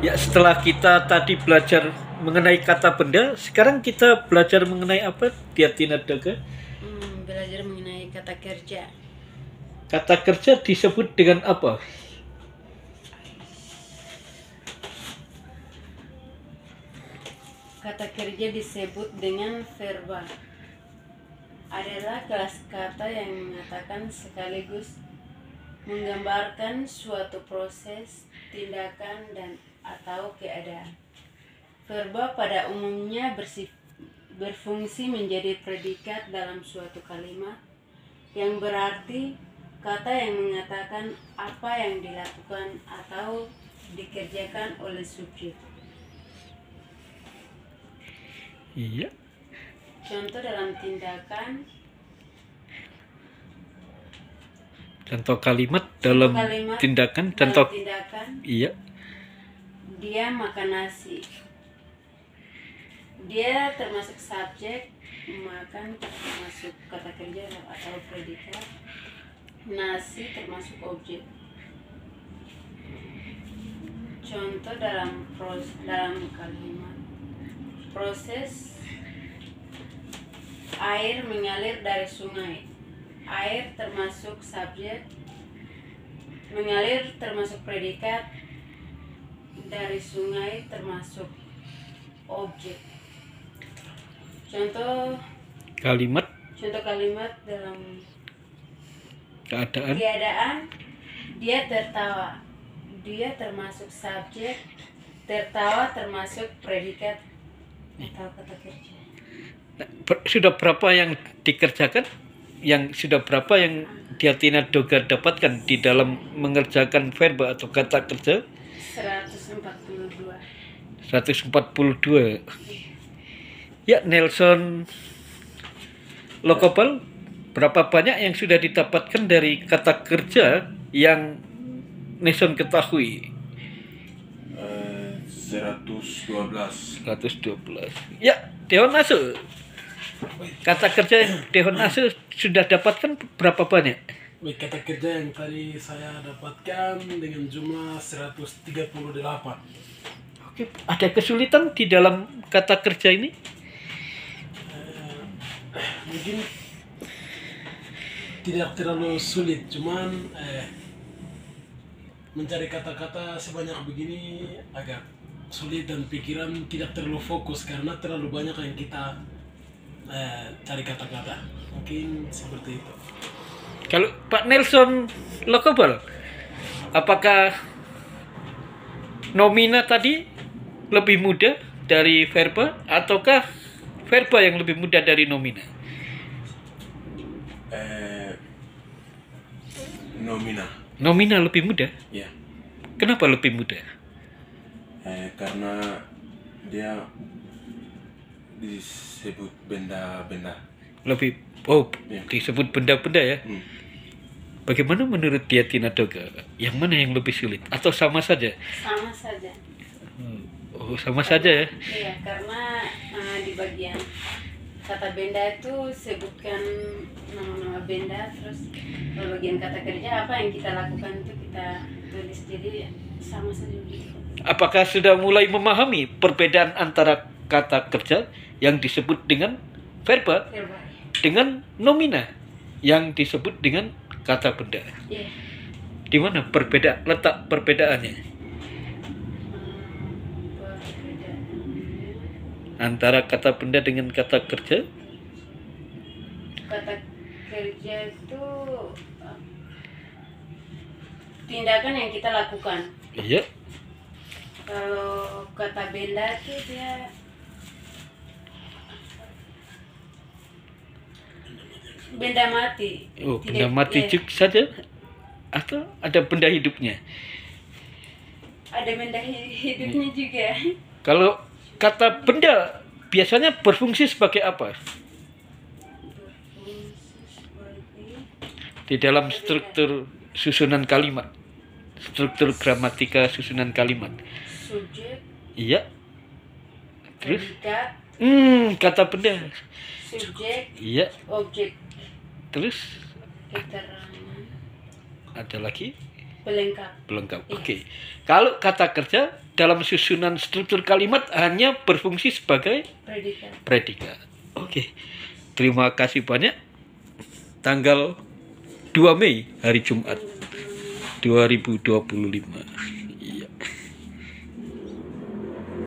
Ya, setelah kita tadi belajar mengenai kata benda, sekarang kita belajar mengenai apa, Diatinadoga? Belajar mengenai kata kerja. Kata kerja disebut dengan apa? Kata kerja disebut dengan verba. Adalah kelas kata yang mengatakan sekaligus menggambarkan suatu proses, tindakan, dan atau keadaan. Verba pada umumnya berfungsi menjadi predikat dalam suatu kalimat, yang berarti kata yang mengatakan apa yang dilakukan atau dikerjakan oleh subjek. Iya. Contoh dalam tindakan, Contoh kalimat dalam tindakan. Contoh. Tindakan, Iya. dia makan nasi. Dia termasuk subjek, makan termasuk kata kerja atau predikat, nasi termasuk objek. Contoh dalam kalimat, proses air mengalir dari sungai. Air termasuk subjek, mengalir termasuk predikat, dari sungai termasuk objek. Contoh kalimat dalam keadaan, dia tertawa. Dia termasuk subjek, tertawa termasuk predikat atau kata kerja. Sudah berapa yang dikerjakan? Sudah berapa yang Diatinadoga dapatkan di dalam mengerjakan verba atau kata kerja? 142. 142. Ya, Nelson Lokopal, berapa banyak yang sudah didapatkan dari kata kerja yang Nelson ketahui? 112. Ya, Deon Asu, kata kerja yang Deon Asu sudah dapatkan berapa banyak? Baik, kata kerja yang tadi saya dapatkan dengan jumlah 138. Oke, ada kesulitan di dalam kata kerja ini? Mungkin tidak terlalu sulit, cuman mencari kata-kata sebanyak begini agak sulit dan pikiran tidak terlalu fokus karena terlalu banyak yang kita cari kata-kata. Mungkin seperti itu. Kalau Pak Nelson Lokobal, apakah nomina tadi lebih mudah dari verba ataukah verba yang lebih mudah dari nomina? Nomina lebih mudah? Ya. Kenapa lebih mudah? Karena dia disebut benda-benda. Disebut benda-benda ya. Bagaimana menurut Diatinadoga? Yang mana yang lebih sulit? Atau sama saja? Sama saja. Sama saja ya? Iya, karena di bagian kata benda itu sebutkan nama-nama benda, terus di bagian kata kerja apa yang kita lakukan itu kita tulis, jadi sama saja. Apakah sudah mulai memahami perbedaan antara kata kerja yang disebut dengan verba dengan nomina yang disebut dengan kata benda? Iya. Di mana letak perbedaannya antara kata benda dengan kata kerja? Kata kerja itu tindakan yang kita lakukan. Iya. Kalau kata benda itu dia benda mati. Benda mati juga saja atau ada benda hidupnya? Ada benda hidupnya juga. Kalau kata benda biasanya berfungsi sebagai apa? Di dalam struktur susunan kalimat, struktur gramatika susunan kalimat. Subjek. Iya. Terus? Predikat. Kata benda. Subjek. Iya. Objek. Terus? Keterangan. Ada lagi? pelengkap. Pelengkap. Iya. Oke. Kalau kata kerja dalam susunan struktur kalimat hanya berfungsi sebagai Predikat. predikat. Oke. Terima kasih banyak. Tanggal 2 Mei hari Jumat 2025.